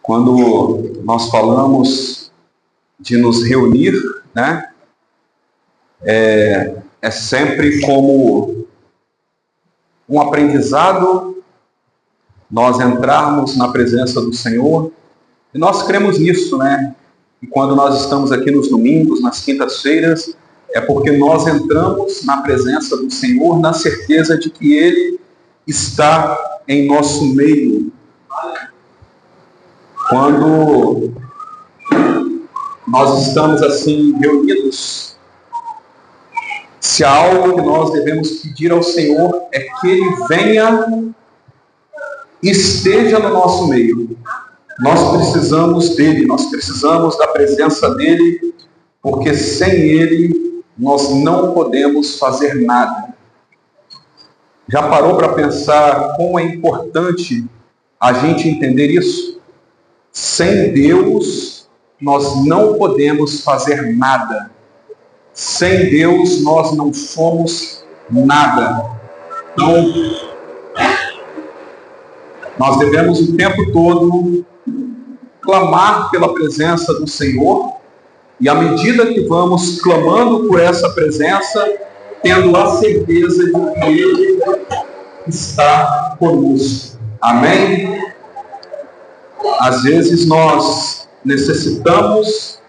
quando nós falamos de nos reunir, né? É sempre como um aprendizado nós entrarmos na presença do Senhor, e nós cremos nisso, né? E quando nós estamos aqui nos domingos, nas quintas-feiras, é porque nós entramos na presença do Senhor na certeza de que Ele está em nosso meio. Quando nós estamos assim reunidos, se há algo que nós devemos pedir ao Senhor é que Ele venha e esteja no nosso meio. Nós precisamos dEle, nós precisamos da presença dEle, porque sem Ele nós não podemos fazer nada. Já parou para pensar como é importante a gente entender isso? Sem Deus nós não podemos fazer nada. Sem Deus nós não somos nada. Então, nós devemos o tempo todo clamar pela presença do Senhor, e à medida que vamos clamando por essa presença, tendo a certeza de que Ele está conosco. Amém? Às vezes nós necessitamos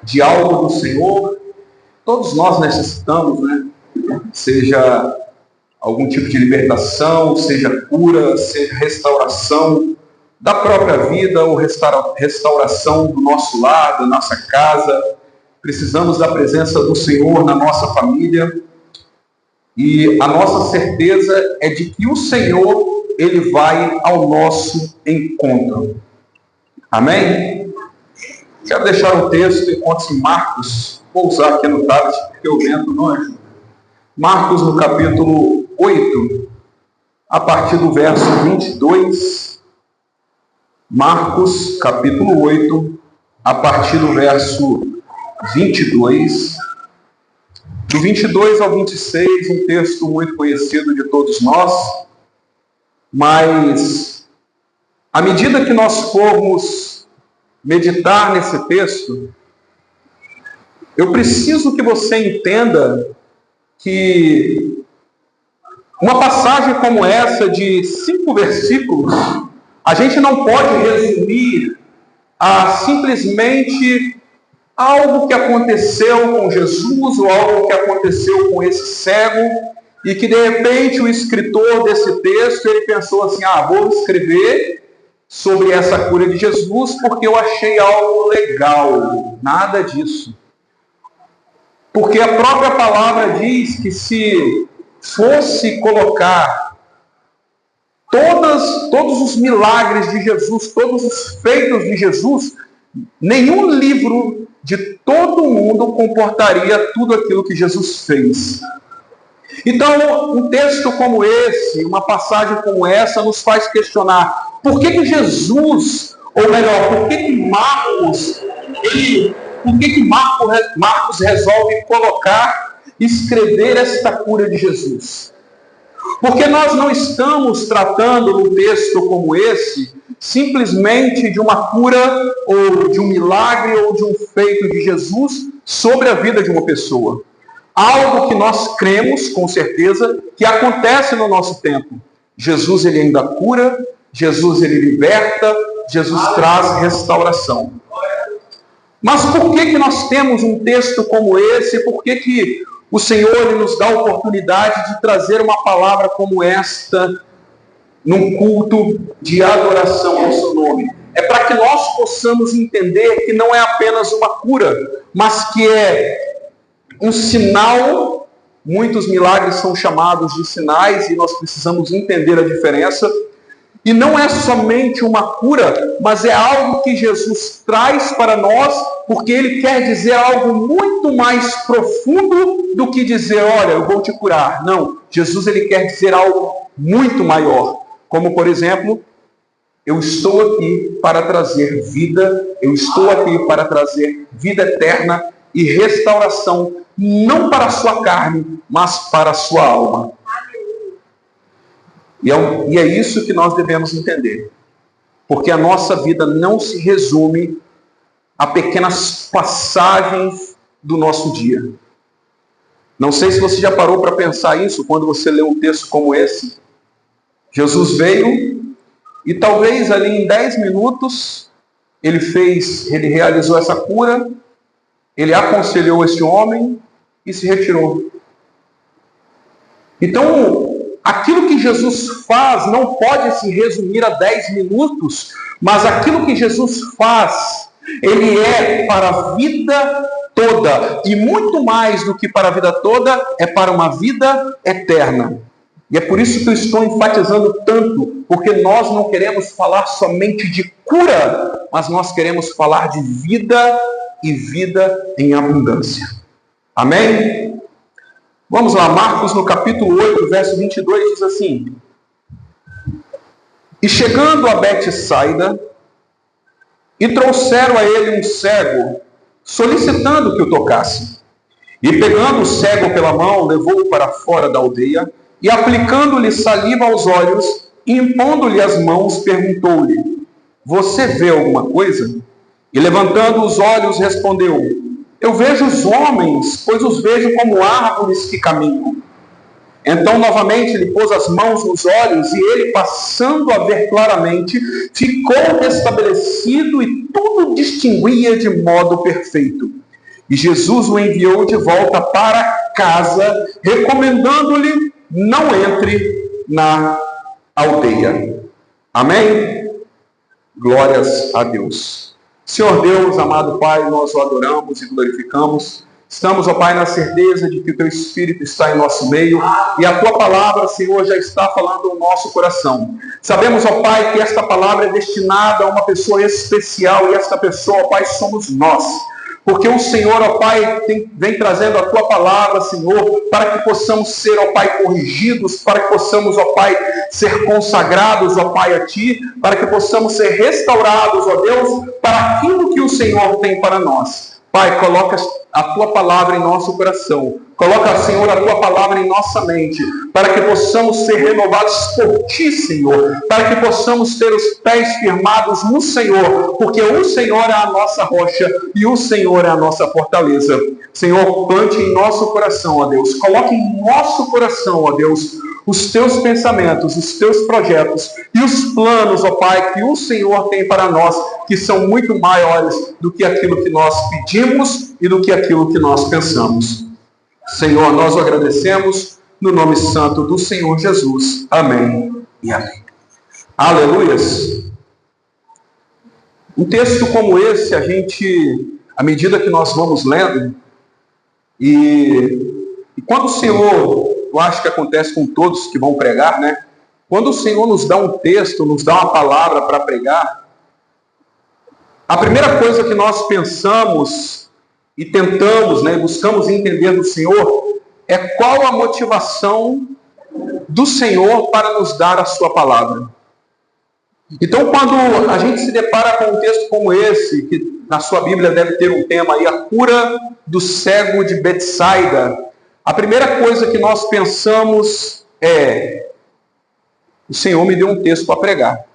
de algo do Senhor, todos nós necessitamos, né? Seja algum tipo de libertação, seja cura, seja restauração da própria vida, ou restauração do nosso lar, da nossa casa. Precisamos da presença do Senhor na nossa família, e a nossa certeza é de que o Senhor, Ele vai ao nosso encontro. Amém? Quero deixar o texto, encontra-se em Marcos, vou usar aqui no tablet porque o vento não ajuda. Marcos, no capítulo 8, a partir do verso 22. Marcos, capítulo 8, a partir do verso 22. Do 22 ao 26, um texto muito conhecido de todos nós, mas à medida que nós formos meditar nesse texto, eu preciso que você entenda que uma passagem como essa, de 5 versículos, a gente não pode resumir a simplesmente algo que aconteceu com Jesus, ou algo que aconteceu com esse cego, e que de repente o escritor desse texto, ele pensou assim: vou escrever sobre essa cura de Jesus porque eu achei algo legal. Nada disso. Porque a própria palavra diz que se fosse colocar todos os milagres de Jesus, todos os feitos de Jesus, nenhum livro de todo mundo comportaria tudo aquilo que Jesus fez. Então, um texto como esse, uma passagem como essa, nos faz questionar por que Jesus, ou melhor, por que Marcos resolve escrever esta cura de Jesus. Porque nós não estamos tratando num texto como esse simplesmente de uma cura, ou de um milagre, ou de um feito de Jesus sobre a vida de uma pessoa. Algo que nós cremos, com certeza, que acontece no nosso tempo. Jesus, ele ainda cura, Jesus, ele liberta, Jesus traz restauração. Mas por que nós temos um texto como esse? Por que o Senhor, ele nos dá a oportunidade de trazer uma palavra como esta num culto de adoração ao seu nome? É para que nós possamos entender que não é apenas uma cura, mas que é um sinal. Muitos milagres são chamados de sinais, e nós precisamos entender a diferença. E não é somente uma cura, mas é algo que Jesus traz para nós, porque Ele quer dizer algo muito mais profundo do que dizer: olha, eu vou te curar. Não, Jesus, ele quer dizer algo muito maior. Como, por exemplo, eu estou aqui para trazer vida, eu estou aqui para trazer vida eterna e restauração, não para a sua carne, mas para a sua alma. E é isso que nós devemos entender. Porque a nossa vida não se resume a pequenas passagens do nosso dia. Não sei se você já parou para pensar isso quando você lê um texto como esse. Jesus veio e talvez ali em 10 minutos ele realizou essa cura, ele aconselhou esse homem e se retirou. Então, aquilo que Jesus faz não pode se resumir a 10 minutos, mas aquilo que Jesus faz, ele é para a vida toda. E muito mais do que para a vida toda, é para uma vida eterna. E é por isso que eu estou enfatizando tanto, porque nós não queremos falar somente de cura, mas nós queremos falar de vida e vida em abundância. Amém? Vamos lá, Marcos no capítulo 8, verso 22, diz assim: E chegando a Betsaida, e trouxeram a ele um cego, solicitando que o tocasse. E pegando o cego pela mão, levou-o para fora da aldeia, e aplicando-lhe saliva aos olhos, e impondo-lhe as mãos, perguntou-lhe: Você vê alguma coisa? E levantando os olhos, respondeu: Eu vejo os homens, pois os vejo como árvores que caminham. Então, novamente, ele pôs as mãos nos olhos, e ele, passando a ver claramente, ficou restabelecido e tudo distinguia de modo perfeito. E Jesus o enviou de volta para casa, recomendando-lhe: não entre na aldeia. Amém? Glórias a Deus. Senhor Deus, amado Pai, nós o adoramos e glorificamos. Estamos, ó Pai, na certeza de que o Teu Espírito está em nosso meio e a Tua palavra, Senhor, já está falando no nosso coração. Sabemos, ó Pai, que esta palavra é destinada a uma pessoa especial e esta pessoa, ó Pai, somos nós. Porque o Senhor, ó Pai, vem trazendo a Tua palavra, Senhor, para que possamos ser, ó Pai, corrigidos, para que possamos, ó Pai, ser consagrados, ó Pai, a Ti, para que possamos ser restaurados, ó Deus, para aquilo que o Senhor tem para nós. Pai, coloca a Tua palavra em nosso coração. Coloca, Senhor, a Tua palavra em nossa mente, para que possamos ser renovados por Ti, Senhor, para que possamos ter os pés firmados no Senhor, porque o Senhor é a nossa rocha e o Senhor é a nossa fortaleza. Senhor, plante em nosso coração, ó Deus, coloque em nosso coração, ó Deus, os Teus pensamentos, os Teus projetos e os planos, ó Pai, que o Senhor tem para nós, que são muito maiores do que aquilo que nós pedimos e do que aquilo que nós pensamos. Senhor, nós o agradecemos no nome santo do Senhor Jesus. Amém e amém. Aleluias. Um texto como esse, à medida que nós vamos lendo, e quando o Senhor, eu acho que acontece com todos que vão pregar, né? Quando o Senhor nos dá um texto, nos dá uma palavra para pregar, a primeira coisa que nós pensamos e tentamos, né, buscamos entender do Senhor, é qual a motivação do Senhor para nos dar a sua palavra. Então, quando a gente se depara com um texto como esse, que na sua Bíblia deve ter um tema aí, a cura do cego de Betsaida, a primeira coisa que nós pensamos é: o Senhor me deu um texto para pregar.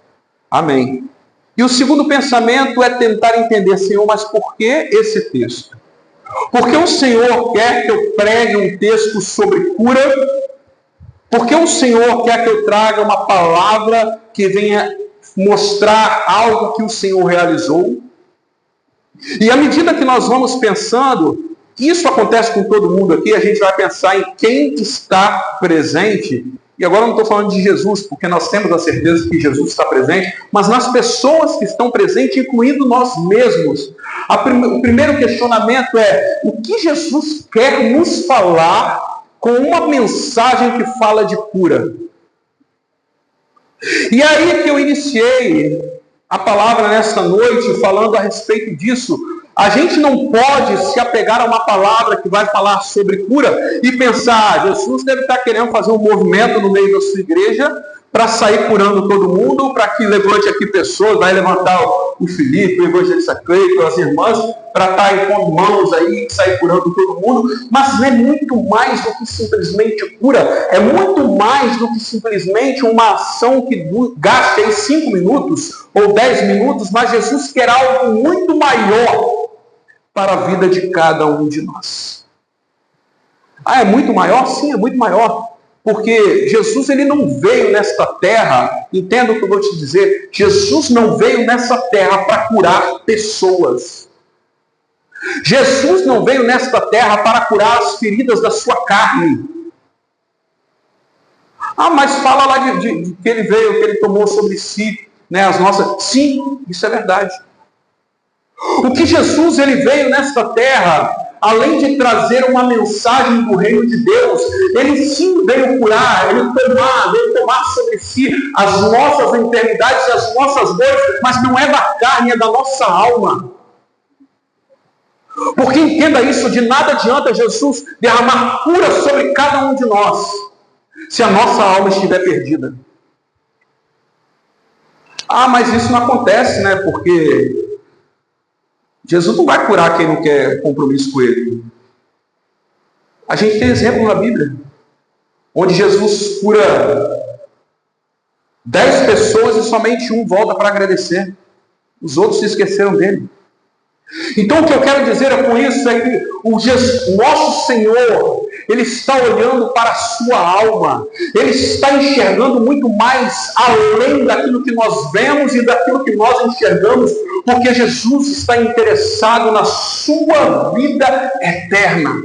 Amém. E o segundo pensamento é tentar entender: Senhor, mas por que esse texto? Porque o Senhor quer que eu pregue um texto sobre cura? Porque o Senhor quer que eu traga uma palavra que venha mostrar algo que o Senhor realizou? E à medida que nós vamos pensando, isso acontece com todo mundo aqui, a gente vai pensar em quem está presente. E agora eu não estou falando de Jesus, porque nós temos a certeza que Jesus está presente, mas nas pessoas que estão presentes, incluindo nós mesmos. O primeiro questionamento é: o que Jesus quer nos falar com uma mensagem que fala de cura? E aí que eu iniciei a palavra nesta noite, falando a respeito disso. A gente não pode se apegar a uma palavra que vai falar sobre cura e pensar: Jesus deve estar querendo fazer um movimento no meio da sua igreja para sair curando todo mundo, para que levante aqui pessoas, vai levantar o Felipe, o evangelista Cleiton, as irmãs, para estar impondo mãos aí, sair curando todo mundo, mas é muito mais do que simplesmente cura, é muito mais do que simplesmente uma ação que gaste aí 5 minutos ou 10 minutos, mas Jesus quer algo muito maior para a vida de cada um de nós. Ah, é muito maior? Sim, é muito maior. Porque Jesus ele não veio nesta terra, entenda o que eu vou te dizer, Jesus não veio nessa terra para curar pessoas. Jesus não veio nesta terra para curar as feridas da sua carne. Ah, mas fala lá de que ele veio, que ele tomou sobre si, né, as nossas... Sim, isso é verdade. O que Jesus ele veio nesta terra... Além de trazer uma mensagem do reino de Deus, ele sim veio curar, veio tomar sobre si as nossas enfermidades e as nossas dores, mas não é da carne, é da nossa alma. Porque entenda isso, de nada adianta Jesus derramar cura sobre cada um de nós, se a nossa alma estiver perdida. Ah, mas isso não acontece, né? Porque Jesus não vai curar quem não quer compromisso com ele. A gente tem exemplo na Bíblia, onde Jesus cura 10 pessoas e somente um volta para agradecer. Os outros se esqueceram dele. Então o que eu quero dizer com isso é que o nosso Senhor, Ele está olhando para a sua alma. Ele está enxergando muito mais além daquilo que nós vemos e daquilo que nós enxergamos, porque Jesus está interessado na sua vida eterna.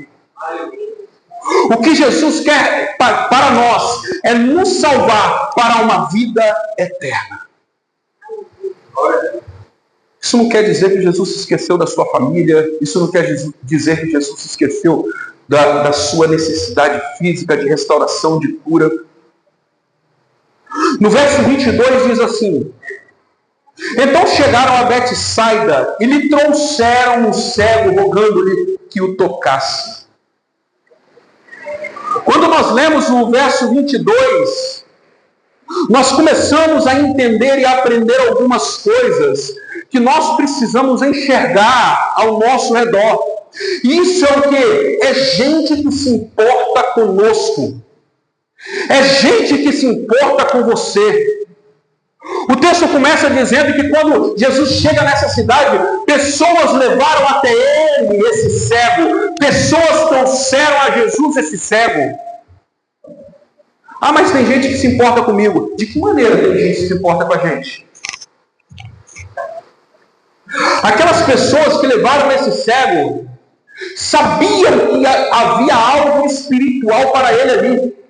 O que Jesus quer para nós é nos salvar para uma vida eterna. Isso não quer dizer que Jesus se esqueceu da sua família, isso não quer dizer que Jesus se esqueceu da sua necessidade física de restauração, de cura. No verso 22 diz assim: então chegaram a Betsaida e lhe trouxeram um cego, rogando-lhe que o tocasse. Quando nós lemos o verso 22, nós começamos a entender e a aprender algumas coisas que nós precisamos enxergar ao nosso redor. Isso é o quê? É gente que se importa conosco. É gente que se importa com você. O texto começa dizendo que quando Jesus chega nessa cidade, pessoas levaram até ele esse cego. Pessoas trouxeram a Jesus esse cego. Ah, mas tem gente que se importa comigo. De que maneira tem gente que se importa com a gente? Aquelas pessoas que levaram esse cego sabiam que havia algo espiritual para ele ali.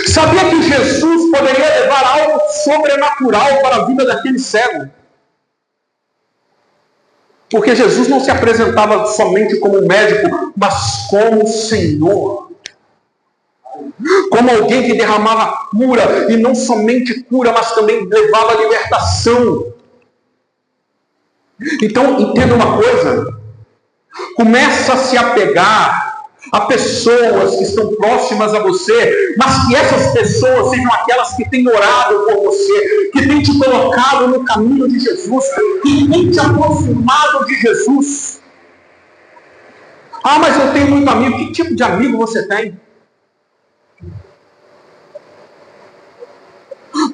Sabia que Jesus poderia levar algo sobrenatural para a vida daquele cego. Porque Jesus não se apresentava somente como médico, mas como Senhor. Como alguém que derramava cura, e não somente cura, mas também levava libertação. Então, entenda uma coisa. Começa a se apegar a pessoas que estão próximas a você, mas que essas pessoas sejam aquelas que têm orado por você, que têm te colocado no caminho de Jesus, que têm te aproximado de Jesus. Ah, mas eu tenho muito amigo. Que tipo de amigo você tem?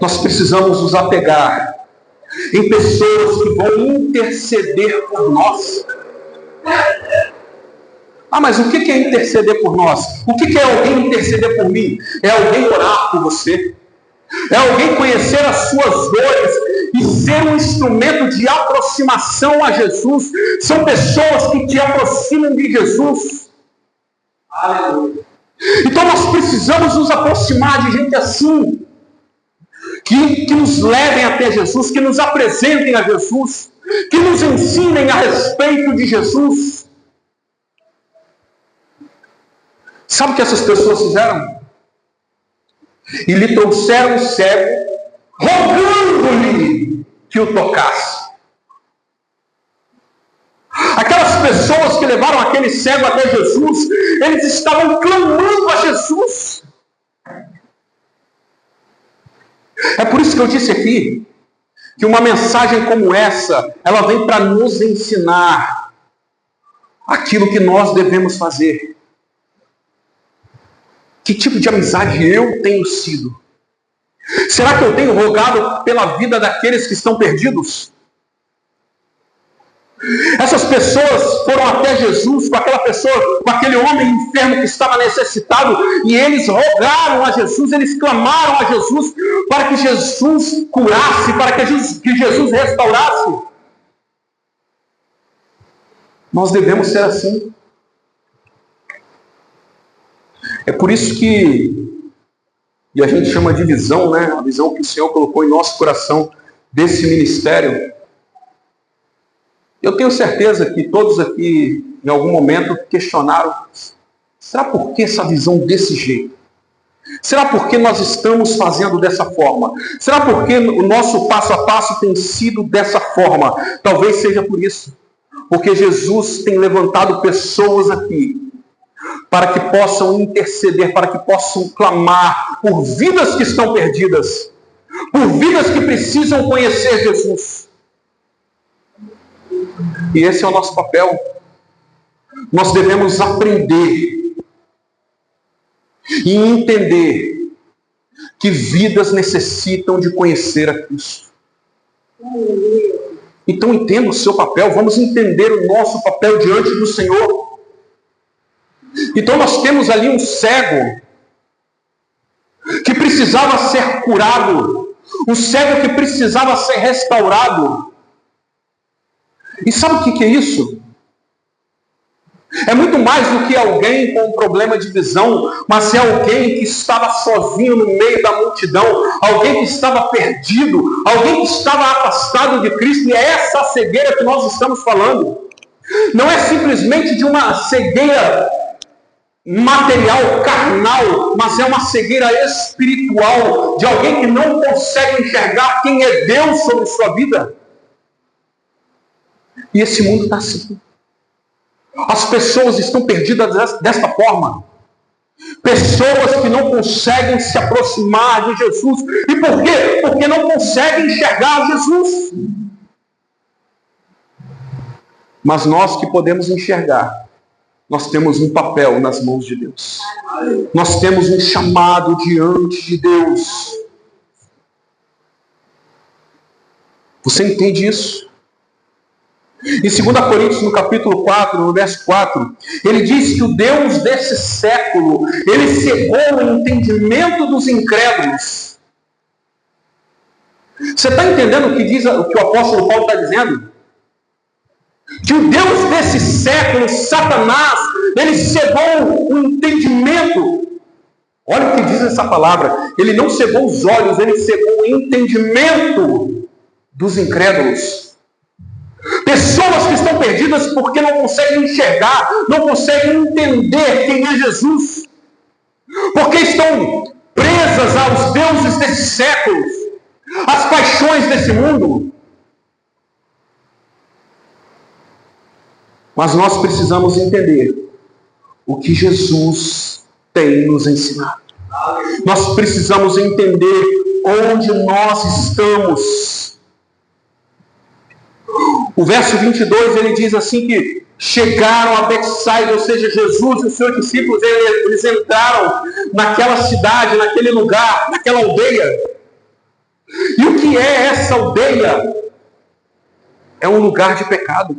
Nós precisamos nos apegar em pessoas que vão interceder por nós. Ah, mas o que é interceder por nós? O que é alguém interceder por mim? É alguém orar por você. É alguém conhecer as suas dores e ser um instrumento de aproximação a Jesus. São pessoas que te aproximam de Jesus. Aleluia. Então nós precisamos nos aproximar de gente assim, que nos levem até Jesus, que nos apresentem a Jesus, que nos ensinem a respeito de Jesus. Sabe o que essas pessoas fizeram? E lhe trouxeram o cego, rogando-lhe que o tocasse. Aquelas pessoas que levaram aquele cego até Jesus, eles estavam clamando a Jesus. É por isso que eu disse aqui que uma mensagem como essa, ela vem para nos ensinar aquilo que nós devemos fazer. Que tipo de amizade eu tenho sido? Será que eu tenho rogado pela vida daqueles que estão perdidos? Essas pessoas foram até Jesus com aquela pessoa, com aquele homem enfermo que estava necessitado, e eles rogaram a Jesus, eles clamaram a Jesus para que Jesus curasse, para que Jesus restaurasse. Nós devemos ser assim. É por isso que, e a gente chama de visão, né? A visão que o Senhor colocou em nosso coração desse ministério. Eu tenho certeza que todos aqui, em algum momento, questionaram: será por que essa visão desse jeito? Será porque nós estamos fazendo dessa forma? Será porque o nosso passo a passo tem sido dessa forma? Talvez seja por isso. Porque Jesus tem levantado pessoas aqui para que possam interceder, para que possam clamar por vidas que estão perdidas, por vidas que precisam conhecer Jesus. E esse é o nosso papel. Nós devemos aprender e entender que vidas necessitam de conhecer a Cristo. Então entenda o seu papel, vamos entender o nosso papel diante do Senhor. Então nós temos ali um cego que precisava ser curado, um cego que precisava ser restaurado. E sabe o que é isso? É muito mais do que alguém com um problema de visão, mas é alguém que estava sozinho no meio da multidão, alguém que estava perdido, alguém que estava afastado de Cristo, e é essa cegueira que nós estamos falando. Não é simplesmente de uma cegueira material, carnal, mas é uma cegueira espiritual, de alguém que não consegue enxergar quem é Deus sobre sua vida. E esse mundo está assim. As pessoas estão perdidas desta forma. Pessoas que não conseguem se aproximar de Jesus. E por quê? Porque não conseguem enxergar Jesus. Mas nós que podemos enxergar, nós temos um papel nas mãos de Deus. Nós temos um chamado diante de Deus. Você entende isso? Em 2 Coríntios, no capítulo 4, no verso 4, ele diz que o Deus desse século, ele cegou o entendimento dos incrédulos. Você está entendendo o que o apóstolo Paulo está dizendo? Que o Deus desse século, Satanás, ele cegou o entendimento. Olha o que diz essa palavra. Ele não cegou os olhos, ele cegou o entendimento dos incrédulos. Pessoas que estão perdidas porque não conseguem enxergar, não conseguem entender quem é Jesus. Porque estão presas aos deuses desses séculos, às paixões desse mundo. Mas nós precisamos entender o que Jesus tem nos ensinado. Nós precisamos entender onde nós estamos. O verso 22, ele diz assim que chegaram a Betsaida, ou seja, Jesus e os seus discípulos, eles entraram naquela cidade, naquele lugar, naquela aldeia. E o que é essa aldeia? É um lugar de pecado.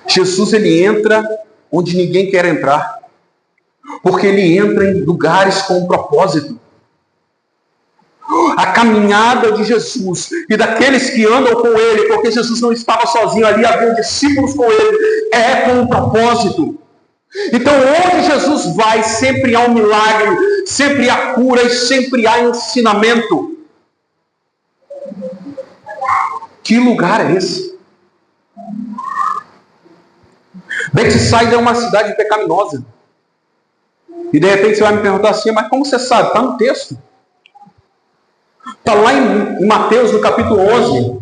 Jesus, ele entra onde ninguém quer entrar, porque ele entra em lugares com um propósito. A caminhada de Jesus e daqueles que andam com ele, porque Jesus não estava sozinho ali, havia discípulos com ele, é com um propósito. Então, onde Jesus vai, sempre há um milagre, sempre há cura e sempre há ensinamento. Que lugar é esse? Betsaida é uma cidade pecaminosa. E de repente você vai me perguntar assim, mas como você sabe? Está no texto. Está lá em Mateus, no capítulo 11,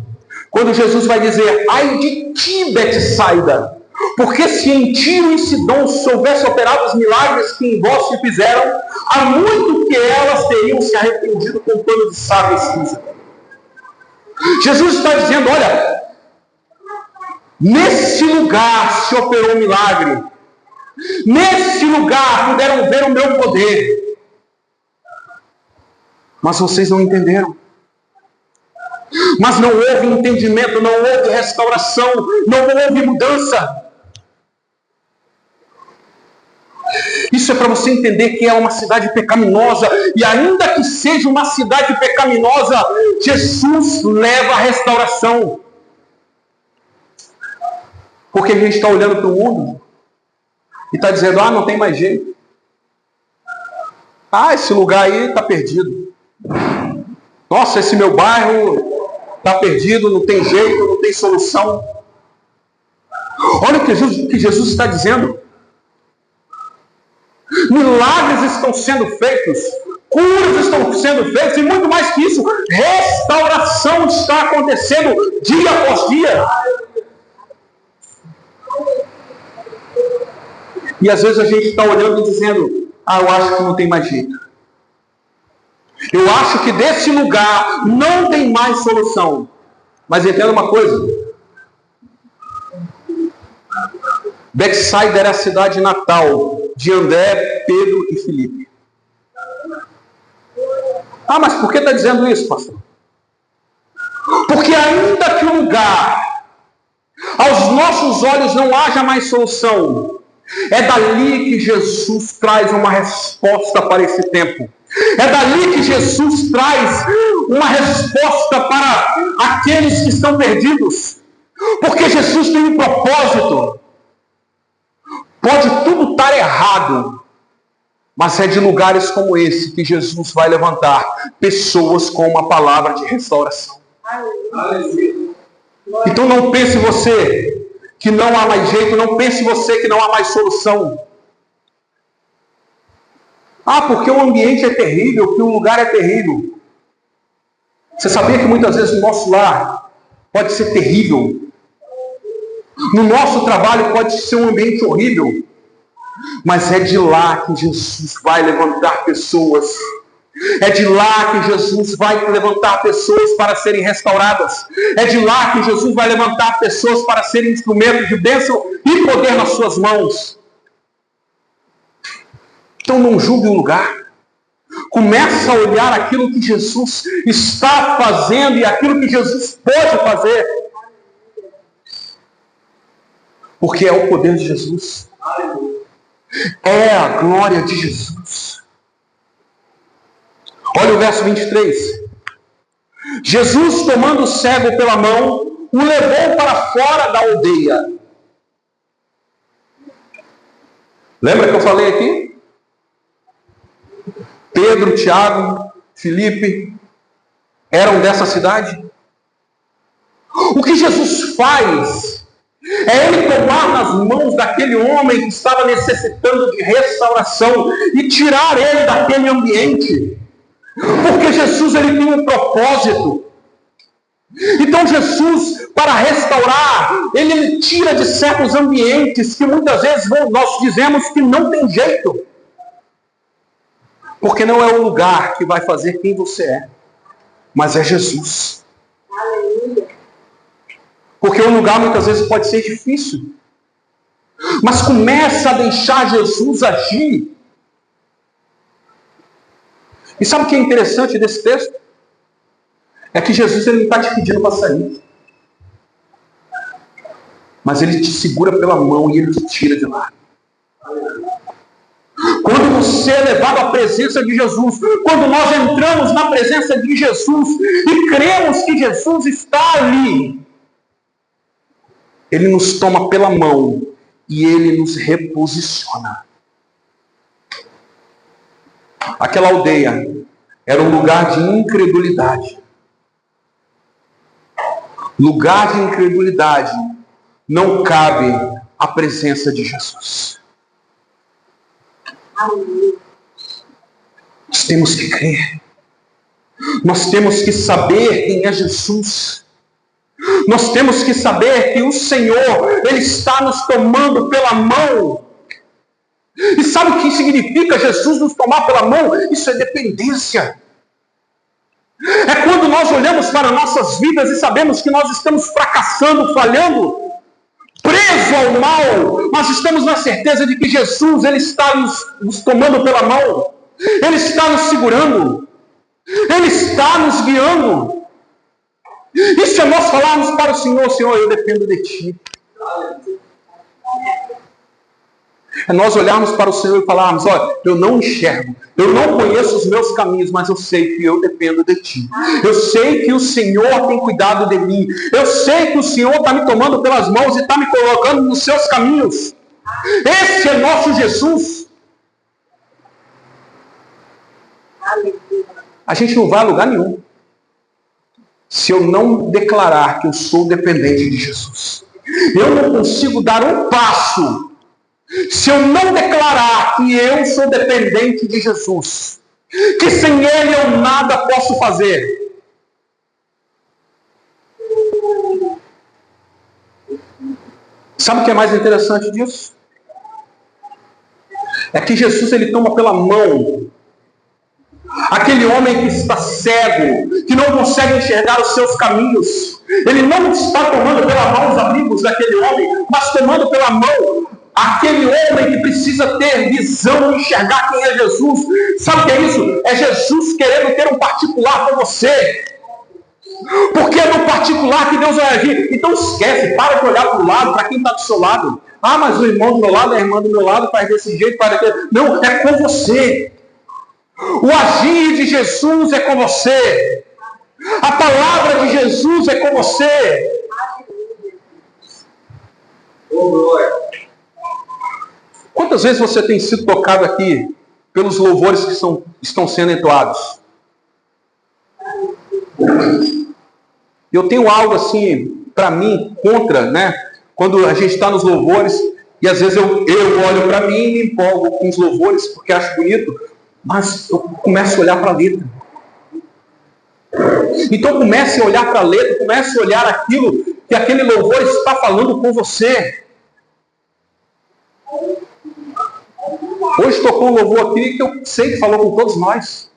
quando Jesus vai dizer: ai de ti, Betsaida, Porque se em Tiro e Sidom se houvesse operado os milagres que em vós se fizeram, há muito que elas teriam se arrependido com pano de saco e cinza. Jesus está dizendo, olha, nesse lugar se operou um milagre. Nesse lugar puderam ver o meu poder. Mas vocês não entenderam. Mas não houve entendimento, não houve restauração, não houve mudança. Isso é para você entender que é uma cidade pecaminosa. E ainda que seja uma cidade pecaminosa, Jesus leva a restauração. Porque a gente está olhando para o mundo e está dizendo, não tem mais jeito. Esse lugar aí está perdido. Nossa, esse meu bairro está perdido, não tem jeito, não tem solução. Olha o que Jesus está dizendo. Milagres estão sendo feitos, curas estão sendo feitas, e muito mais que isso, restauração está acontecendo dia após dia. E às vezes a gente está olhando e dizendo, eu acho que não tem mais jeito. Eu acho que desse lugar não tem mais solução. Mas entenda uma coisa. Betsaida era a cidade natal de André, Pedro e Filipe. Mas por que está dizendo isso, pastor? Porque ainda que o lugar, aos nossos olhos, não haja mais solução, é dali que Jesus traz uma resposta para esse tempo. É dali que Jesus traz uma resposta para aqueles que estão perdidos. Porque Jesus tem um propósito. Pode tudo estar errado, mas é de lugares como esse que Jesus vai levantar pessoas com uma palavra de restauração. Então não pense você que não há mais jeito, não pense você que não há mais solução. Porque o ambiente é terrível, que o lugar é terrível. Você sabia que muitas vezes o nosso lar pode ser terrível? No nosso trabalho pode ser um ambiente horrível. Mas é de lá que Jesus vai levantar pessoas. É de lá que Jesus vai levantar pessoas para serem restauradas. É de lá que Jesus vai levantar pessoas para serem instrumentos de bênção e poder nas suas mãos. Então não julgue o lugar. Começa a olhar aquilo que Jesus está fazendo e aquilo que Jesus pode fazer. Porque é o poder de Jesus. É a glória de Jesus. Olha o verso 23. Jesus, tomando o cego pela mão, o levou para fora da aldeia. Lembra que eu falei aqui? Pedro, Tiago, Filipe eram dessa cidade. O que Jesus faz é ele tomar nas mãos daquele homem que estava necessitando de restauração e tirar ele daquele ambiente. Porque Jesus ele tem um propósito. Então Jesus, para restaurar, ele tira de certos ambientes que muitas vezes nós dizemos que não tem jeito. Porque não é o lugar que vai fazer quem você é, mas é Jesus. Aleluia. Porque o lugar muitas vezes pode ser difícil. Mas começa a deixar Jesus agir. E sabe o que é interessante desse texto? É que Jesus ele não está te pedindo para sair. Mas ele te segura pela mão e ele te tira de lá. Quando você é levado à presença de Jesus, quando nós entramos na presença de Jesus e cremos que Jesus está ali, ele nos toma pela mão e ele nos reposiciona. Aquela aldeia era um lugar de incredulidade. Lugar de incredulidade não cabe a presença de Jesus. Nós temos que crer. Nós temos que saber quem é Jesus. Nós temos que saber que o Senhor, Ele está nos tomando pela mão. E sabe o que significa Jesus nos tomar pela mão? Isso é dependência. É quando nós olhamos para nossas vidas e sabemos que nós estamos fracassando, falhando, preso ao mal. Nós estamos na certeza de que Jesus, Ele está nos tomando pela mão. Ele está nos segurando. Ele está nos guiando. Isso é nós falarmos para o Senhor: Senhor, eu dependo de Ti. É nós olharmos para o Senhor e falarmos: olha, eu não enxergo, eu não conheço os meus caminhos, mas eu sei que eu dependo de Ti. Eu sei que o Senhor tem cuidado de mim. Eu sei que o Senhor está me tomando pelas mãos e está me colocando nos seus caminhos. Esse é nosso Jesus. A gente não vai a lugar nenhum se eu não declarar que eu sou dependente de Jesus. Eu não consigo dar um passo se eu não declarar que eu sou dependente de Jesus, que sem Ele eu nada posso fazer. Sabe o que é mais interessante disso? É que Jesus, Ele toma pela mão aquele homem que está cego, que não consegue enxergar os seus caminhos. Ele não está tomando pela mão os amigos daquele homem, mas tomando pela mão aquele homem que precisa ter visão e enxergar quem é Jesus. Sabe o que é isso? É Jesus querendo ter um particular com você. Porque é no particular que Deus vai agir. Então esquece, para de olhar para o lado, para quem está do seu lado. Ah, mas o irmão do meu lado, a irmã do meu lado faz desse jeito, faz daquele. Não, é com você. O agir de Jesus é com você. A palavra de Jesus é com você. Quantas vezes você tem sido tocado aqui pelos louvores que estão sendo entoados? Eu tenho algo assim, para mim, contra, né? Quando a gente está nos louvores, e às vezes eu olho para mim e me empolgo com os louvores, porque acho bonito, mas eu começo a olhar para a letra. Então comece a olhar para a letra, comece a olhar aquilo que aquele louvor está falando com você. Hoje tocou um louvor aqui que eu sei que falou com todos nós.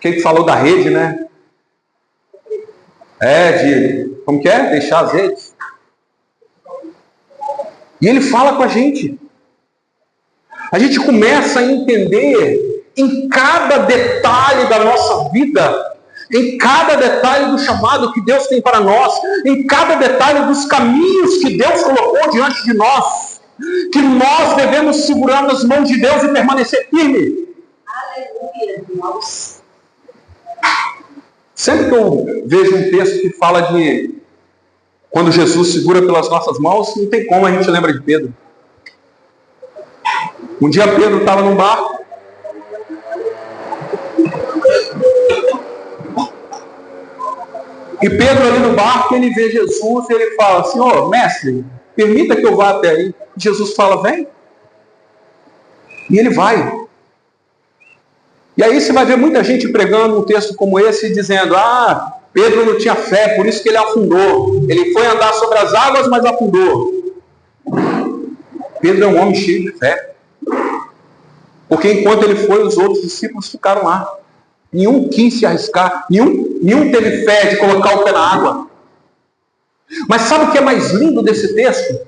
Quem falou da rede, né? Como que é? Deixar as redes. E ele fala com a gente. A gente começa a entender em cada detalhe da nossa vida, em cada detalhe do chamado que Deus tem para nós, em cada detalhe dos caminhos que Deus colocou diante de nós, que nós devemos segurar nas mãos de Deus e permanecer firme. Aleluia, Deus. Sempre que eu vejo um texto que fala de quando Jesus segura pelas nossas mãos, não tem como a gente lembra de Pedro. Um dia Pedro estava num barco. E Pedro ali no barco, ele vê Jesus e ele fala assim: ó, mestre, permita que eu vá até aí. Jesus fala: vem. E ele vai. E aí você vai ver muita gente pregando um texto como esse e dizendo: ah, Pedro não tinha fé, por isso que ele afundou. Ele foi andar sobre as águas, mas afundou. Pedro é um homem cheio de fé. Porque enquanto ele foi, os outros discípulos ficaram lá. Nenhum quis se arriscar, nenhum teve fé de colocar o pé na água. Mas sabe o que é mais lindo desse texto?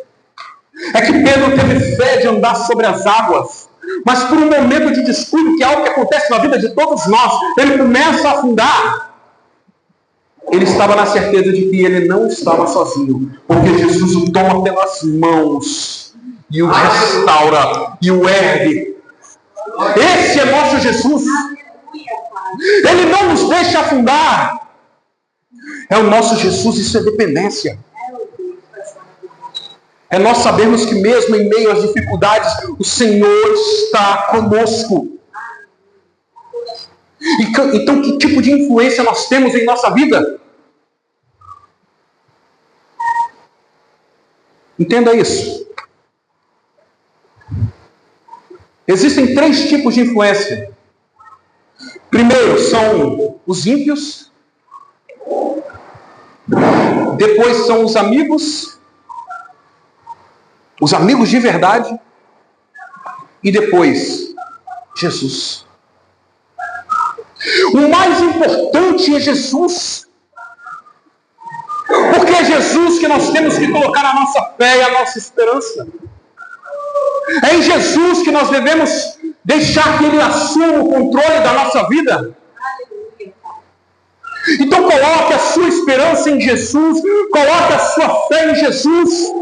É que Pedro teve fé de andar sobre as águas, mas por um momento de descuido, que é algo que acontece na vida de todos nós, ele começa a afundar. Ele estava na certeza de que ele não estava sozinho, porque Jesus o toma pelas mãos e o restaura e o ergue. Esse é nosso Jesus. Ele não nos deixa afundar. É o nosso Jesus, isso é dependência. É nós sabermos que mesmo em meio às dificuldades, o Senhor está conosco. Então, que tipo de influência nós temos em nossa vida? Entenda isso. Existem 3 tipos de influência. Primeiro são os ímpios. Depois são os amigos de verdade. E depois, Jesus. O mais importante é Jesus. Porque é Jesus que nós temos que colocar a nossa fé e a nossa esperança. É em Jesus que nós devemos deixar que Ele assuma o controle da nossa vida. Então coloque a sua esperança em Jesus, coloque a sua fé em Jesus.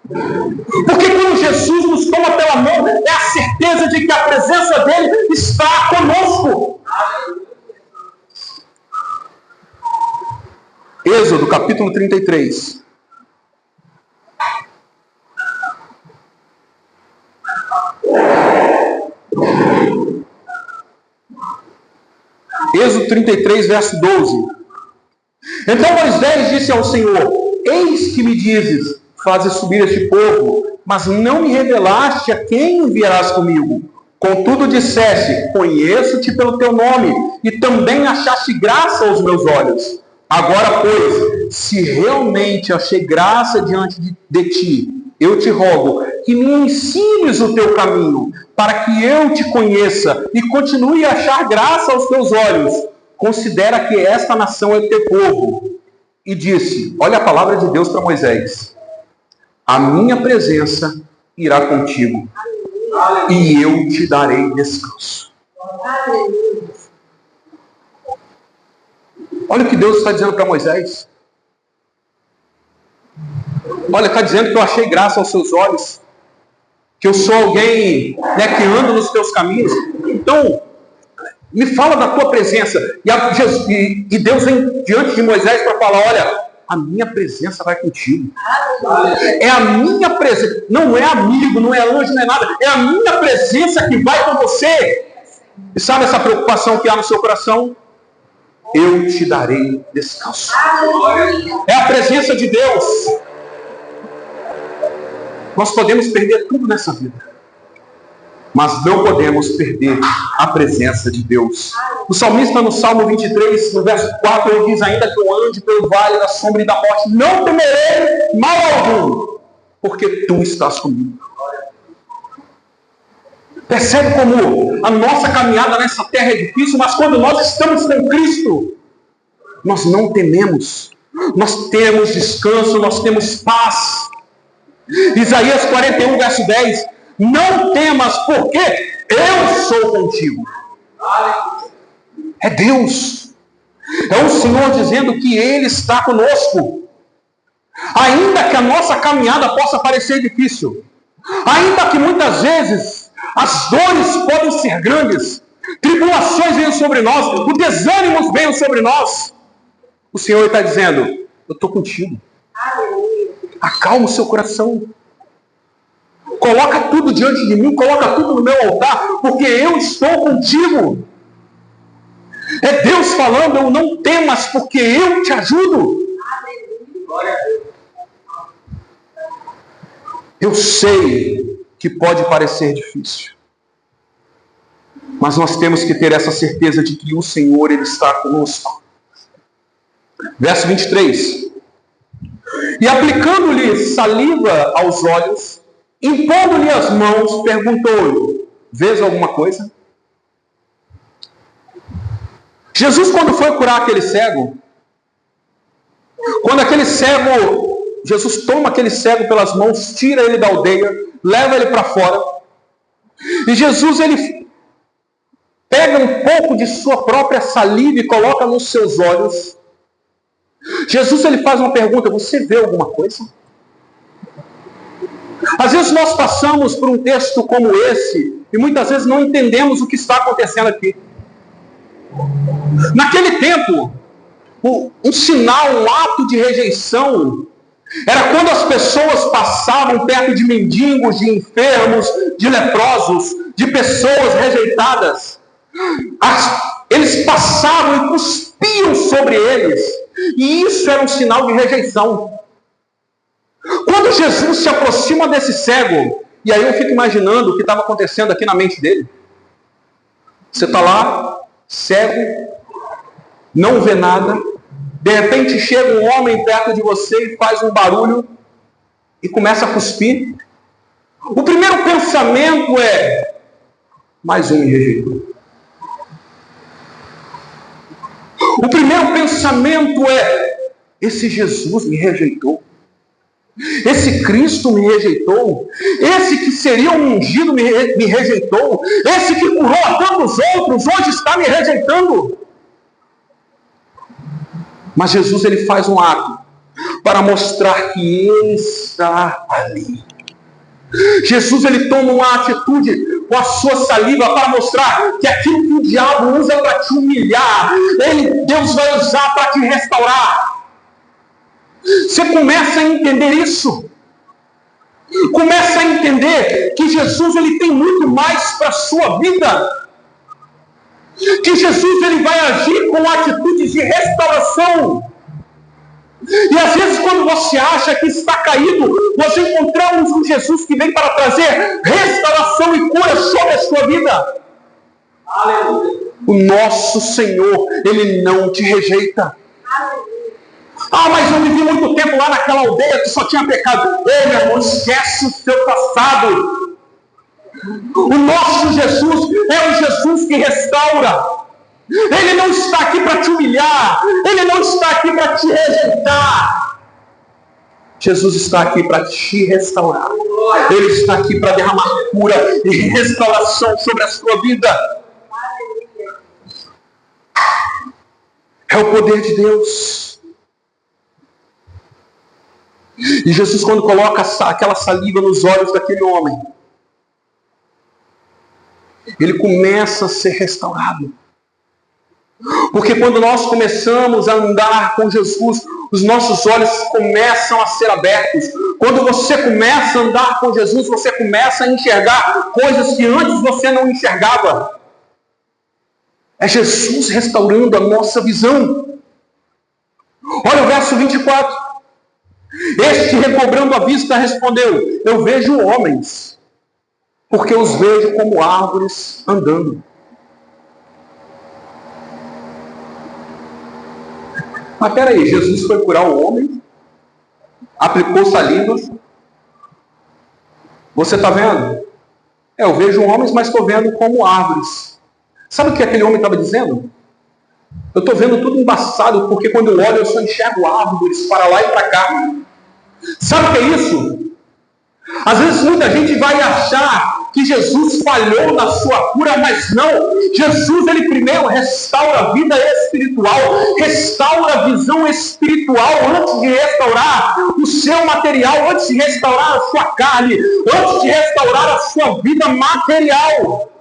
Porque quando Jesus nos toma pela mão, é a certeza de que a presença dEle está conosco. Êxodo, capítulo 33. Êxodo 33, verso 12. Então Moisés disse ao Senhor: eis que me dizes, fazes subir este povo, mas não me revelaste a quem enviarás comigo. Contudo disseste: conheço-te pelo teu nome, e também achaste graça aos meus olhos. Agora, pois, se realmente achei graça diante de ti, eu te rogo que me ensines o teu caminho, para que eu te conheça e continue a achar graça aos teus olhos. Considera que esta nação é teu povo. E disse, olha a palavra de Deus para Moisés: a minha presença irá contigo, e eu te darei descanso. Olha o que Deus está dizendo para Moisés. Olha, está dizendo que eu achei graça aos seus olhos, que eu sou alguém, né, que anda nos teus caminhos. Então, me fala da tua presença. E Deus vem diante de Moisés para falar: olha, a minha presença vai contigo. É a minha presença, não é amigo, não é anjo, não é nada. É a minha presença que vai com você. E sabe essa preocupação que há no seu coração? Eu te darei descanso. É a presença de Deus. Nós podemos perder tudo nessa vida, mas não podemos perder a presença de Deus. O salmista, no Salmo 23, no verso 4, ele diz: ainda que eu ande pelo vale da sombra e da morte, não temerei mal algum, porque tu estás comigo. Percebe como a nossa caminhada nessa terra é difícil, mas quando nós estamos com Cristo, nós não tememos. Nós temos descanso, nós temos paz. Isaías 41, verso 10. Não temas, porque eu sou contigo. É Deus. É o Senhor dizendo que Ele está conosco. Ainda que a nossa caminhada possa parecer difícil, ainda que muitas vezes as dores podem ser grandes, tribulações venham sobre nós, os desânimos venham sobre nós, o Senhor está dizendo: eu estou contigo. Acalma o seu coração. Coloca tudo diante de mim, coloca tudo no meu altar, porque eu estou contigo. É Deus falando: eu não temas, porque eu te ajudo. Eu sei que pode parecer difícil, mas nós temos que ter essa certeza de que o Senhor, Ele está conosco. Verso 23. E aplicando-lhe saliva aos olhos, impondo-lhe as mãos, perguntou-lhe: vês alguma coisa? Jesus, quando foi curar aquele cego, Jesus toma aquele cego pelas mãos, tira ele da aldeia, leva ele para fora, e Jesus, ele pega um pouco de sua própria saliva e coloca nos seus olhos. Jesus, ele faz uma pergunta: você vê alguma coisa? Às vezes nós passamos por um texto como esse e muitas vezes não entendemos o que está acontecendo aqui. Naquele tempo, um sinal, um ato de rejeição era quando as pessoas passavam perto de mendigos, de enfermos, de leprosos, de pessoas rejeitadas. Eles passavam e cuspiam sobre eles, e isso era um sinal de rejeição. Quando Jesus se aproxima desse cego, e aí eu fico imaginando o que estava acontecendo aqui na mente dele. Você está lá, cego, não vê nada, De repente chega um homem perto de você e faz um barulho e começa a cuspir. O primeiro pensamento é: mais um me rejeitou. O primeiro pensamento é: esse Jesus me rejeitou. Esse Cristo me rejeitou. Esse que seria um ungido me rejeitou. Esse que curou a tantos outros, hoje está me rejeitando. Mas Jesus, ele faz um ato para mostrar que ele está ali. Jesus, ele toma uma atitude com a sua saliva para mostrar que aquilo que o diabo usa para te humilhar, Deus vai usar para te restaurar. Você começa a entender isso. Começa a entender que Jesus, ele tem muito mais para a sua vida. Que Jesus, ele vai agir com atitudes de restauração. E às vezes, quando você acha que está caído, nós encontramos um Jesus que vem para trazer restauração e cura sobre a sua vida. Aleluia. O nosso Senhor, ele não te rejeita. Ah, mas eu vivi muito tempo lá naquela aldeia que só tinha pecado. Ei, meu irmão, esquece o seu passado. O nosso Jesus é o Jesus que restaura. Ele não está aqui para te humilhar. Ele não está aqui para te rejeitar. Jesus está aqui para te restaurar. Ele está aqui para derramar cura e restauração sobre a sua vida. É o poder de Deus. E Jesus, quando coloca aquela saliva nos olhos daquele homem, ele começa a ser restaurado. Porque quando nós começamos a andar com Jesus, os nossos olhos começam a ser abertos. Quando você começa a andar com Jesus, você começa a enxergar coisas que antes você não enxergava. É Jesus restaurando a nossa visão. Olha o verso 24. Este, recobrando a vista, respondeu: eu vejo homens, porque os vejo como árvores andando. Mas peraí, Jesus foi curar o homem, aplicou saliva. Você está vendo? Eu vejo homens, mas estou vendo como árvores. Sabe o que aquele homem estava dizendo? Eu estou vendo tudo embaçado, porque quando eu olho eu só enxergo árvores para lá e para cá. Sabe o que é isso? Às vezes muita gente vai achar que Jesus falhou na sua cura, mas não. Jesus, ele primeiro restaura a vida espiritual, restaura a visão espiritual antes de restaurar o seu material, antes de restaurar a sua carne, antes de restaurar a sua vida material.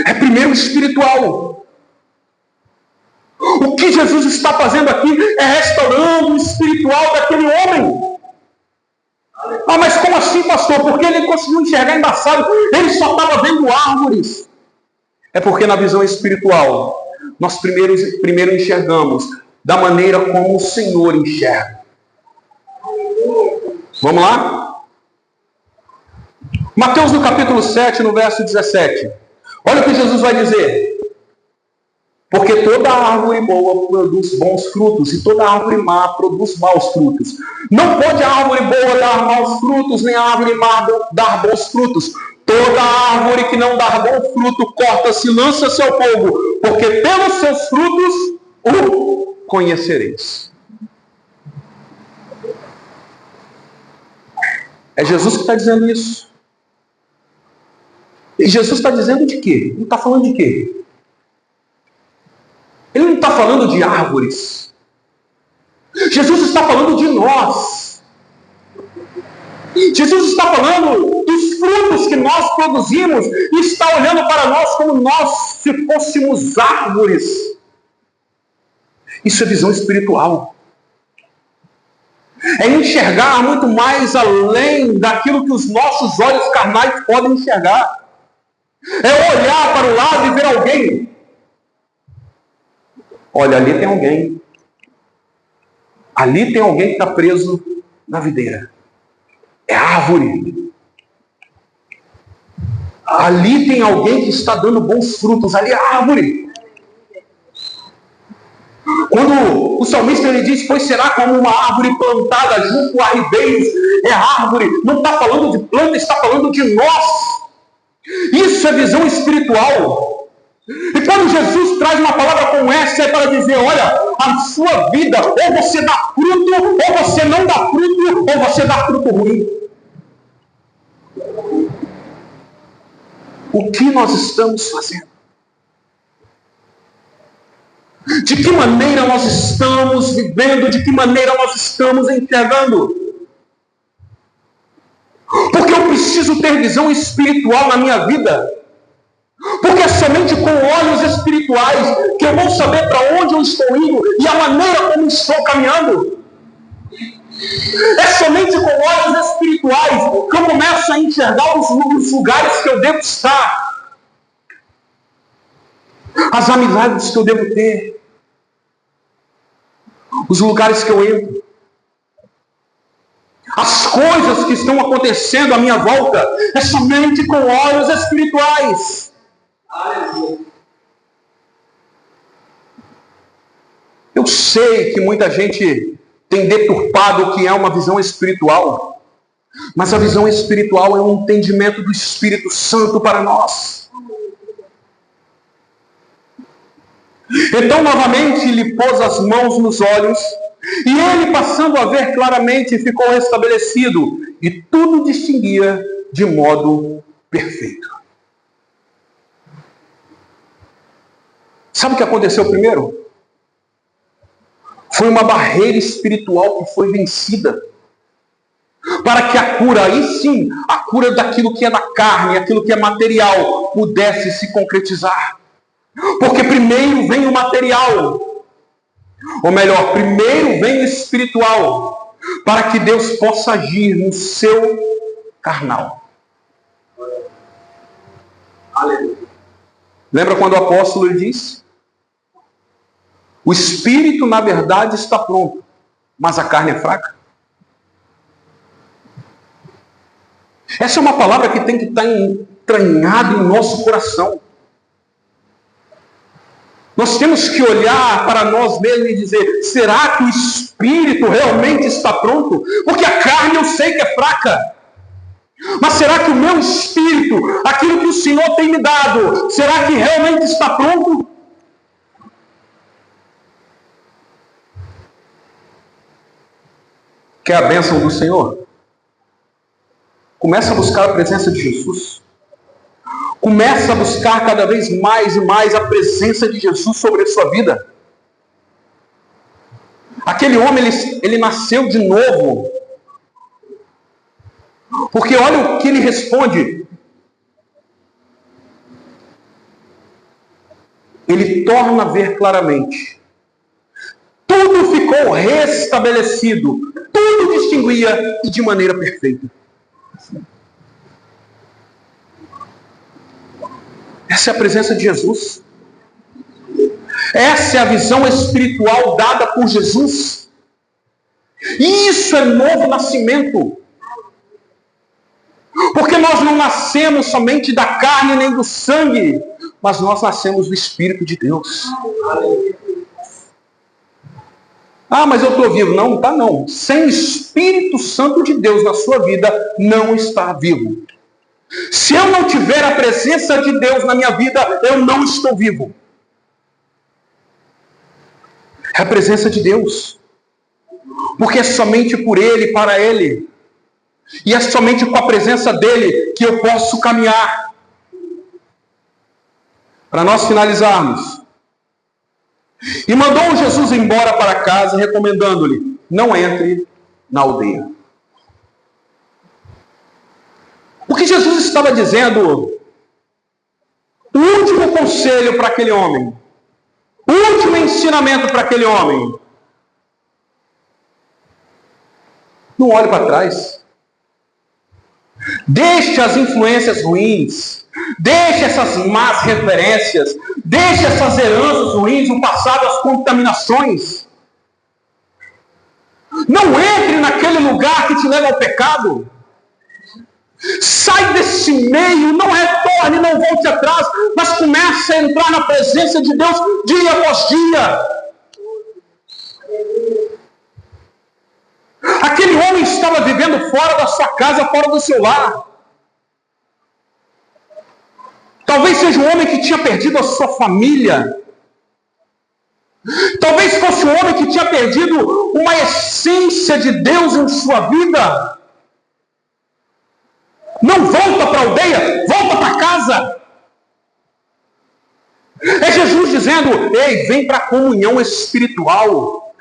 É primeiro espiritual. O que Jesus está fazendo aqui é restaurando o espiritual daquele homem. Ah, mas como assim, pastor? Porque ele conseguiu enxergar embaçado, ele só estava vendo árvores. É porque na visão espiritual, nós primeiro enxergamos da maneira como o Senhor enxerga. Vamos lá? Mateus no capítulo 7, no verso 17. Olha o que Jesus vai dizer. Porque toda árvore boa produz bons frutos, e toda árvore má produz maus frutos. Não pode a árvore boa dar maus frutos, nem a árvore má dar bons frutos. Toda árvore que não dá bom fruto, corta-se e lança-se ao fogo, porque pelos seus frutos o conhecereis. É Jesus que está dizendo isso. E Jesus está dizendo de quê? Ele está falando de quê? Ele não está falando de árvores. Jesus está falando de nós. Jesus está falando dos frutos que nós produzimos e está olhando para nós como nós se fôssemos árvores. Isso é visão espiritual. É enxergar muito mais além daquilo que os nossos olhos carnais podem enxergar. É olhar para o lado e ver alguém. Olha, ali tem alguém. Ali tem alguém que está preso na videira. É árvore. Ali tem alguém que está dando bons frutos. Ali é árvore. Quando o salmista ele diz, pois será como uma árvore plantada junto a ribeiros, é árvore, não está falando de planta, está falando de nós. Isso é visão espiritual. E quando Jesus traz uma palavra como essa, é para dizer, olha, a sua vida, ou você dá fruto, ou você não dá fruto, ou você dá fruto ruim. O que nós estamos fazendo? De que maneira nós estamos vivendo? De que maneira nós estamos enxergando? Porque eu preciso ter visão espiritual na minha vida. Porque é somente com olhos espirituais que eu vou saber para onde eu estou indo e a maneira como estou caminhando. É somente com olhos espirituais que eu começo a enxergar os lugares que eu devo estar. As amizades que eu devo ter. Os lugares que eu entro. As coisas que estão acontecendo à minha volta. É somente com olhos espirituais. Eu sei que muita gente tem deturpado o que é uma visão espiritual. Mas a visão espiritual é um entendimento do Espírito Santo para nós. Então, novamente, lhe pôs as mãos nos olhos, e ele, passando a ver claramente, ficou restabelecido, e tudo distinguia de modo perfeito. Sabe o que aconteceu primeiro? Foi uma barreira espiritual que foi vencida. Para que a cura, aí sim, a cura daquilo que é da carne, aquilo que é material, pudesse se concretizar. Porque primeiro vem o material. Ou melhor, primeiro vem o espiritual. Para que Deus possa agir no seu carnal. Aleluia. Lembra quando o apóstolo disse? O espírito, na verdade, está pronto, mas a carne é fraca. Essa é uma palavra que tem que estar entranhada em nosso coração. Nós temos que olhar para nós mesmos e dizer, será que o espírito realmente está pronto? Porque a carne eu sei que é fraca. Mas será que o meu espírito, aquilo que o Senhor tem me dado, será que realmente está pronto? Quer a bênção do Senhor? Começa a buscar a presença de Jesus. Começa a buscar cada vez mais e mais a presença de Jesus sobre a sua vida. Aquele homem, ele nasceu de novo. Porque olha o que ele responde. Ele torna a ver claramente. Tudo ficou restabelecido. Tudo distinguia e de maneira perfeita. Essa é a presença de Jesus. Essa é a visão espiritual dada por Jesus. Isso é novo nascimento. Porque nós não nascemos somente da carne nem do sangue, mas nós nascemos do Espírito de Deus. Ah, mas eu estou vivo. Não, está não. Sem o Espírito Santo de Deus na sua vida, não está vivo. Se eu não tiver a presença de Deus na minha vida, eu não estou vivo. É a presença de Deus. Porque é somente por Ele, para Ele. E é somente com a presença dEle que eu posso caminhar. Para nós finalizarmos. E mandou Jesus embora para casa, recomendando-lhe, não entre na aldeia. O que Jesus estava dizendo, o último conselho para aquele homem, o último ensinamento para aquele homem, não olhe para trás. Deixe as influências ruins, deixe essas más referências, deixe essas heranças ruins, o passado, as contaminações. Não entre naquele lugar que te leva ao pecado. Sai desse meio, não retorne, não volte atrás, mas comece a entrar na presença de Deus dia após dia. estava vivendo fora da sua casa, fora do seu lar. Talvez seja um homem que tinha perdido a sua família. Talvez fosse um homem que tinha perdido uma essência de Deus em sua vida. Não volta para a aldeia, volta para casa. É Jesus dizendo: ei, vem para a comunhão espiritual.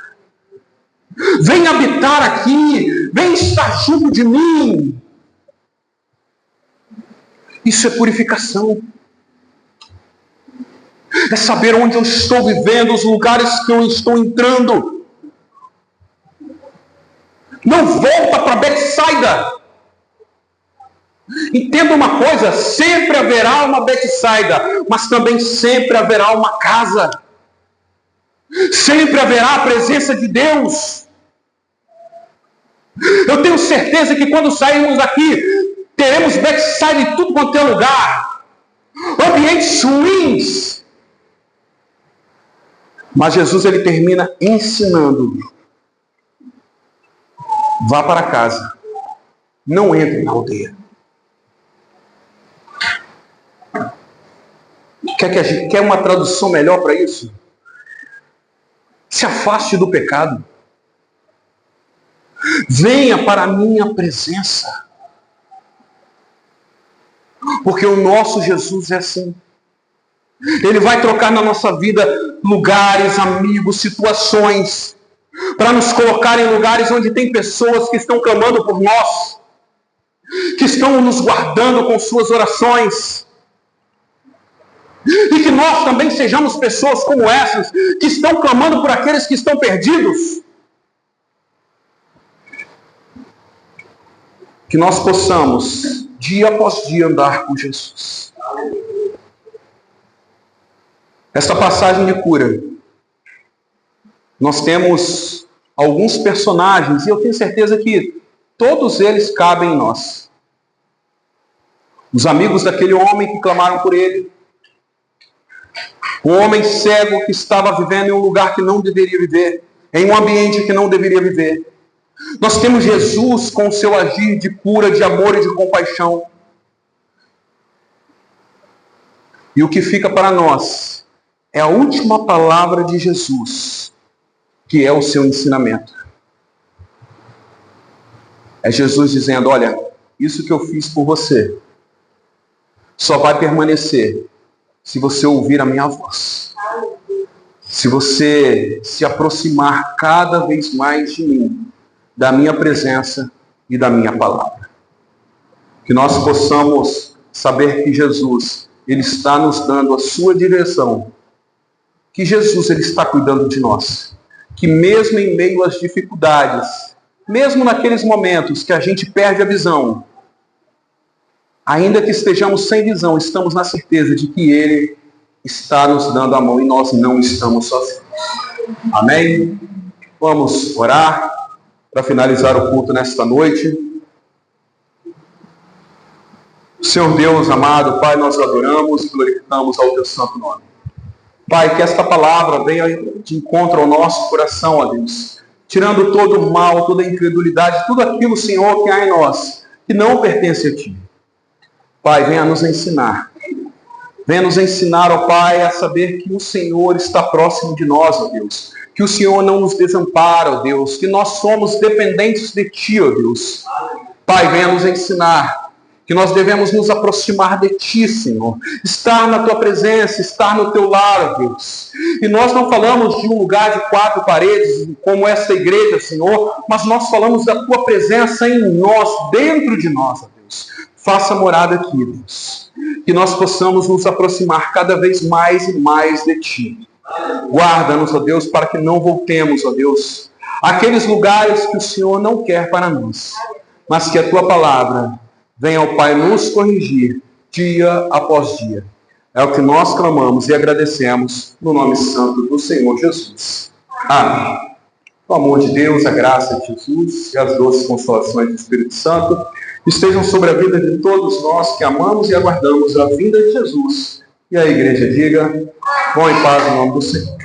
Vem habitar aqui, vem estar junto de mim. Isso é purificação. É saber onde eu estou vivendo, os lugares que eu estou entrando. Não volta para Betsaida. Entenda uma coisa, sempre haverá uma Betsaida, mas também sempre haverá uma casa. Sempre haverá a presença de Deus. Eu tenho certeza que quando sairmos daqui, teremos Betsaida em tudo quanto é lugar. Ambientes ruins. Mas Jesus, ele termina ensinando: vá para casa, não entre na aldeia. Quer uma tradução melhor para isso? Se afaste do pecado. Venha para a minha presença. Porque o nosso Jesus é assim. Ele vai trocar na nossa vida lugares, amigos, situações, para nos colocar em lugares onde tem pessoas que estão clamando por nós, que estão nos guardando com suas orações. E que nós também sejamos pessoas como essas, que estão clamando por aqueles que estão perdidos. Que nós possamos, dia após dia, andar com Jesus. Esta passagem de cura, nós temos alguns personagens, e eu tenho certeza que todos eles cabem em nós. Os amigos daquele homem que clamaram por ele, o homem cego que estava vivendo em um lugar que não deveria viver, em um ambiente que não deveria viver. Nós temos Jesus com o seu agir de cura, de amor e de compaixão. E o que fica para nós é a última palavra de Jesus, que é o seu ensinamento. É Jesus dizendo: olha, isso que eu fiz por você só vai permanecer se você ouvir a minha voz. Se você se aproximar cada vez mais de mim, da minha presença e da minha palavra. Que nós possamos saber que Jesus, ele está nos dando a sua direção. Que Jesus, ele está cuidando de nós. Que mesmo em meio às dificuldades, mesmo naqueles momentos que a gente perde a visão, ainda que estejamos sem visão, estamos na certeza de que ele está nos dando a mão e nós não estamos sozinhos. Amém? Vamos orar para finalizar o culto nesta noite. Senhor Deus amado, Pai, nós adoramos e glorificamos ao teu santo nome. Pai, que esta palavra venha de encontro ao nosso coração, ó Deus, tirando todo o mal, toda a incredulidade, tudo aquilo, Senhor, que há em nós, que não pertence a Ti. Pai, venha nos ensinar. Venha nos ensinar, ó Pai, a saber que o Senhor está próximo de nós, ó Deus. Que o Senhor não nos desampara, ó Deus. Que nós somos dependentes de Ti, ó Deus. Pai, venha nos ensinar que nós devemos nos aproximar de Ti, Senhor. Estar na Tua presença, estar no Teu lar, ó Deus. E nós não falamos de um lugar de 4 paredes, como esta igreja, Senhor, mas nós falamos da Tua presença em nós, dentro de nós, ó Deus. Faça morada aqui, Deus. Que nós possamos nos aproximar cada vez mais e mais de Ti. Guarda-nos, ó Deus, para que não voltemos, ó Deus, àqueles lugares que o Senhor não quer para nós. Mas que a Tua palavra venha, ó Pai, nos corrigir dia após dia. É o que nós clamamos e agradecemos no nome santo do Senhor Jesus. Amém. O amor de Deus, a graça de Jesus e as doces consolações do Espírito Santo estejam sobre a vida de todos nós que amamos e aguardamos a vinda de Jesus. E a igreja diga: vão em paz no nome do Senhor.